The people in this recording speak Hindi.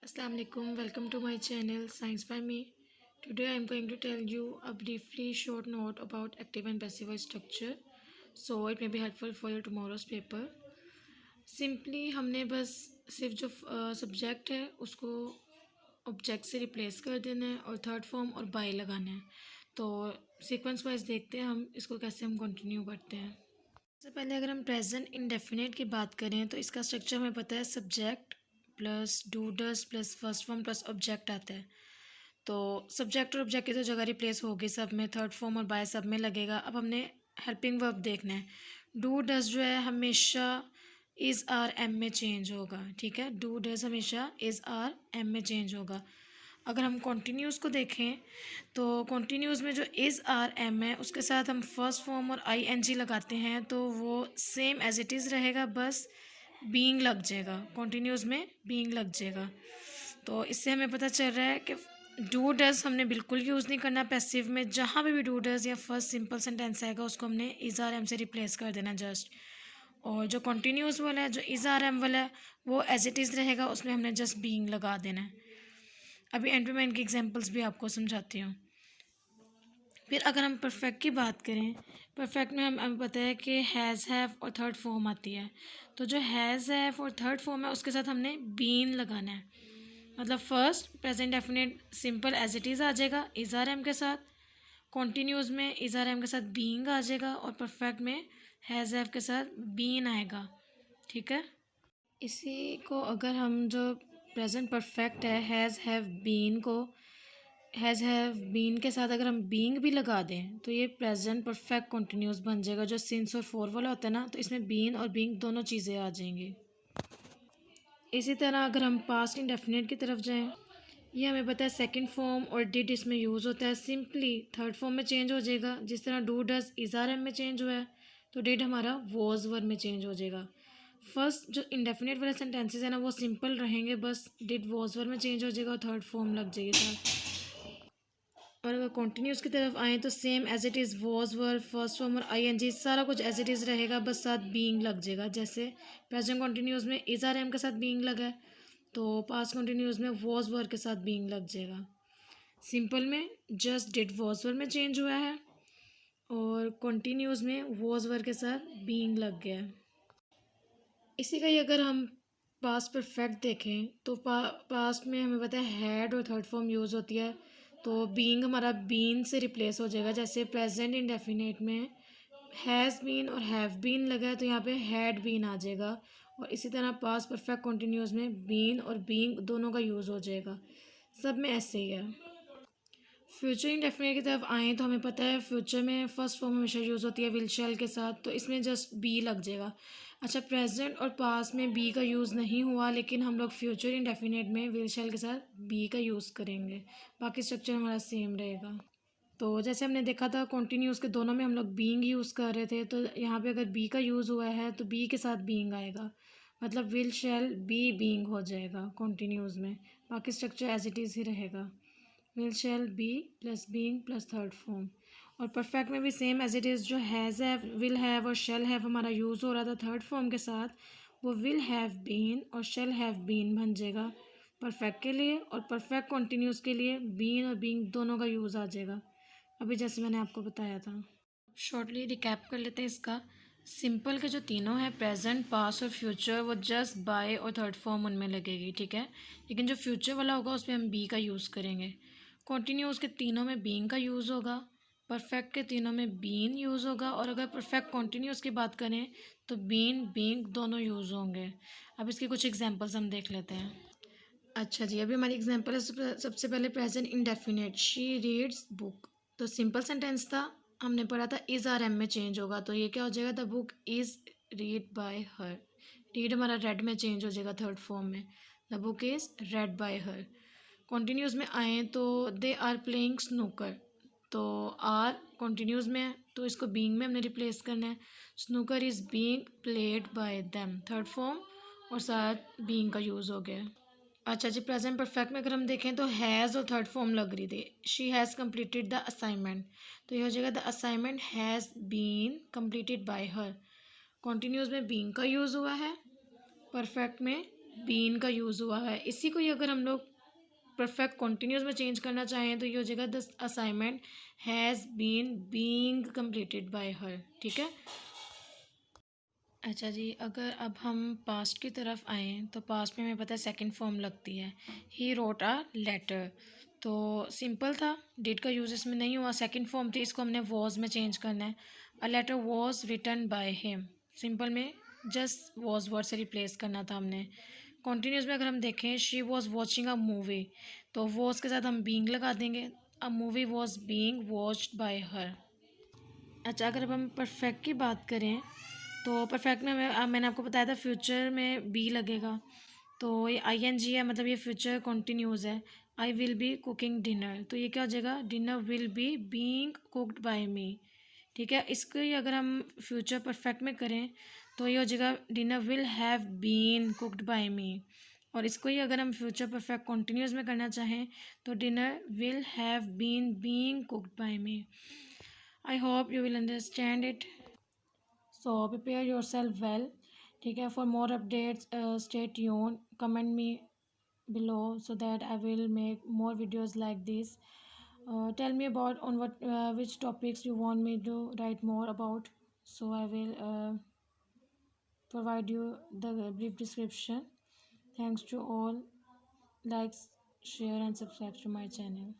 Assalamu alaikum. Welcome to my channel Science by Me. Today I am going to tell you a briefly short note about active and passive voice structure, so it may be helpful for your tomorrow's paper. Simply हमने बस सिर्फ जो सब्जेक्ट है उसको ऑब्जेक्ट से रिप्लेस कर देना है और थर्ड फॉर्म और बाय लगाना है। तो सीक्वेंस वाइज देखते हैं हम इसको कैसे हम कंटिन्यू करते हैं। सबसे पहले अगर हम प्रेजेंट इंडेफिनिट की बात करें तो इसका स्ट्रक्चर हमें पता है, subject plus do does plus first form plus object आता है। तो सब्जेक्ट और ऑब्जेक्ट की तो जगह रिप्लेस होगी सब में, थर्ड फॉर्म और बाय सब में लगेगा। अब हमने हेल्पिंग वर्ब देखना है। डू डज जो है हमेशा इज़ आर एम में चेंज होगा, ठीक है। डू डज हमेशा इज़ आर एम में चेंज होगा। अगर हम कॉन्टीन्यूज़ को देखें तो कॉन्टीन्यूज़ में जो इज़ आर एम है उसके साथ हम फर्स्ट फॉर्म और आई एन जी लगाते हैं तो वो सेम एज इट इज़ रहेगा, बस बीइंग लग जाएगा। कॉन्टीन्यूज़ में बीइंग लग जाएगा। तो इससे हमें पता चल रहा है कि डू डज हमने बिल्कुल यूज़ नहीं करना पैसिव में। जहाँ पे भी डू डज या फर्स्ट सिंपल सेंटेंस आएगा उसको हमने इज़ आर एम से रिप्लेस कर देना जस्ट। और जो कॉन्टीन्यूज़ वाला है, जो इज़ आर एम वाला है, वो एज इट इज़ रहेगा, उसमें हमने जस्ट बीइंग लगा देना है। अभी एंड पे मैं इनकी एग्जांपल्स भी आपको समझाती हूँ। फिर अगर हम परफेक्ट की बात करें, परफेक्ट में हमें पता है कि हैज़ हैव और थर्ड फॉर्म आती है। तो जो हैज़ हैव और थर्ड फॉर्म है उसके साथ हमने बीन लगाना है। मतलब first present definite simple as it is आ जाएगा इज़ आर एम के साथ, कॉन्टीन्यूज़ में इज़ आर एम के साथ बीइंग आ जाएगा और परफेक्ट में हैज़ हैव के साथ बीन आएगा, ठीक है। इसी को अगर हम जो प्रेजेंट परफेक्ट है हैज़ हैव बीन को हैज़ हैव बीन के साथ अगर हम बीइंग भी लगा दें तो ये प्रेजेंट परफेक्ट कंटिन्यूस बन जाएगा। जो सिंस और फोर वाला होता है ना, तो इसमें बीन और बीइंग दोनों चीज़ें आ जाएंगी। इसी तरह अगर हम पास्ट इंडेफिनिट की तरफ जाएं, ये हमें पता है सेकंड फॉर्म और डिड इसमें यूज़ होता है। सिंपली थर्ड फॉर्म में चेंज हो जाएगा। जिस तरह do does is are am में चेंज हुआ है तो डिड हमारा वॉज वर में चेंज हो जाएगा। फर्स्ट जो इंडेफिनिट वाले सेंटेंसेस है ना वो सिंपल रहेंगे, बस डिड वॉज वर में चेंज हो जाएगा और थर्ड फॉर्म लग जाएगी साथ। और अगर कॉन्टीन्यूस की तरफ आएँ तो same as it is was were first form और आई एन जी सारा कुछ एज इट इज़ रहेगा, बस साथ बीइंग लग जाएगा। जैसे प्रेजेंट कॉन्टीन्यूस में इज़ आर एम के साथ बीइंग लगा है तो पास्ट कॉन्टीन्यूस में वॉज वर के साथ बीइंग लग जाएगा। सिंपल में जस्ट डिड वॉज वर में चेंज हुआ है और कॉन्टीन्यूस में वॉज वर के साथ बीइंग लग गया है। इसी का ही अगर हम पास्ट परफेक्ट देखें तो पास्ट में हमें पता है हैड और थर्ड फॉर्म यूज़ होती है, तो बीइंग हमारा बीन से रिप्लेस हो जाएगा। जैसे प्रेजेंट इंडेफिनिट में हैज़ बीन और हैव बीन लगा है तो यहाँ पे हैड बीन आ जाएगा। और इसी तरह पास्ट परफेक्ट कंटिन्यूस में बीन और बीइंग दोनों का यूज़ हो जाएगा। सब में ऐसे ही है। फ्यूचर इंडेफिनिट की तरफ आएँ तो हमें पता है फ्यूचर में फर्स्ट फॉर्म हमेशा यूज़ होती है विल शैल के साथ, तो इसमें जस्ट बी लग जाएगा। अच्छा, प्रेजेंट और पास्ट में बी का यूज़ नहीं हुआ, लेकिन हम लोग फ्यूचर इंडेफिनिट में विल शैल के साथ बी का यूज़ करेंगे। बाकी स्ट्रक्चर हमारा सेम रहेगा। तो जैसे हमने देखा था कॉन्टीन्यूस के दोनों में हम लोग बीइंग यूज़ कर रहे थे, तो यहाँ पे अगर बी का यूज़ हुआ है तो बी के साथ बीइंग आएगा। मतलब विल शैल बी बीइंग हो जाएगा कॉन्टीन्यूस में। बाकी स्ट्रक्चर एज इट इज़ ही रहेगा, will shall be plus being plus third form. और परफेक्ट में भी सेम एज इट इज़, जो हैज़ हैव विल हैव और शैल हैव हमारा यूज़ हो रहा था थर्ड फॉर्म के साथ, वो विल हैव बीन और शैल हैव बीन बन जाएगा परफेक्ट के लिए। और परफेक्ट कॉन्टीन्यूस के लिए बीन और बीइंग दोनों का यूज़ आ जाएगा, अभी जैसे मैंने आपको बताया था। शॉर्टली रिकैप कर लेते हैं इसका। सिंपल के जो तीनों हैं प्रेजेंट पास्ट और फ्यूचर, वो जस्ट बाय और थर्ड फॉर्म उनमें लगेगी, ठीक है। लेकिन जो फ्यूचर वाला होगा उसमें हम बी का यूज़ करेंगे। कॉन्टीन्यूस के तीनों में बीइंग का यूज़ होगा, परफेक्ट के तीनों में बीन यूज़ होगा। और अगर परफेक्ट कॉन्टीन्यूस की बात करें तो बीन बीइंग दोनों यूज़ होंगे। अब इसके कुछ एग्जांपल्स हम देख लेते हैं। अच्छा जी, अभी हमारी एग्जांपल है सबसे पहले present indefinite, she reads book. तो सिंपल सेंटेंस था, हमने पढ़ा था इज़ आर एम में चेंज होगा, तो ये क्या हो जाएगा, the book is read by her. Read हमारा रेड में चेंज हो जाएगा थर्ड फॉर्म में, the book is red bye her. Continuous में आए तो दे आर प्लेइंग स्नूकर, तो आर कॉन्टीन्यूस में है तो इसको बीइंग में हमने रिप्लेस करना है। Snooker is being played by them, third form और साथ बीइंग का यूज़ हो गया। अच्छा जी, प्रेजेंट परफेक्ट में अगर हम देखें तो हैज़ और थर्ड फॉर्म लग रही थी, she has completed the assignment, तो ये हो जाएगा the assignment has been completed by her. Continuous में बीइंग का यूज़ हुआ है, परफेक्ट में बीन का यूज़ हुआ है। इसी को ही अगर हम लोग परफेक्ट कंटिन्यूस में चेंज करना चाहें तो ये हो जाएगा the assignment has been being completed by her. ठीक है। अच्छा जी, अगर अब हम पास्ट की तरफ आएँ तो पास्ट में हमें पता है सेकंड फॉर्म लगती है। ही रोट अ लेटर, तो सिंपल था, डिड का यूज़ इसमें नहीं हुआ, सेकंड फॉर्म थी, इसको हमने वॉज में चेंज करना है। A letter was written by him, simple में जस्ट वॉज वर्ड से रिप्लेस करना था हमने। कॉन्टीन्यूस में अगर हम देखें she was watching a movie, तो वॉज के साथ हम बीइंग लगा देंगे। A movie was being watched by her. अच्छा, अगर अब हम परफेक्ट की बात करें तो परफेक्ट में मैंने आपको बताया था फ्यूचर में बी लगेगा, तो ये आई एन जी है, मतलब ये फ्यूचर कॉन्टीन्यूस है। I will be cooking dinner, तो ये क्या हो जाएगा, dinner will be being cooked by me. ठीक है, इसको ही अगर हम फ्यूचर परफेक्ट में करें तो ये हो जाएगा dinner will have been cooked by me. और इसको ही अगर हम फ्यूचर परफेक्ट कॉन्टीन्यूस में करना चाहें तो dinner will have been being cooked by me. I hope you will understand it, so prepare yourself well. ठीक है, for more updates stay tune, comment me below so that I will make more videos like this. Tell me about on what which topics you want me to write more about, so I will provide you the brief description. Thanks to all, likes, share and subscribe to my channel.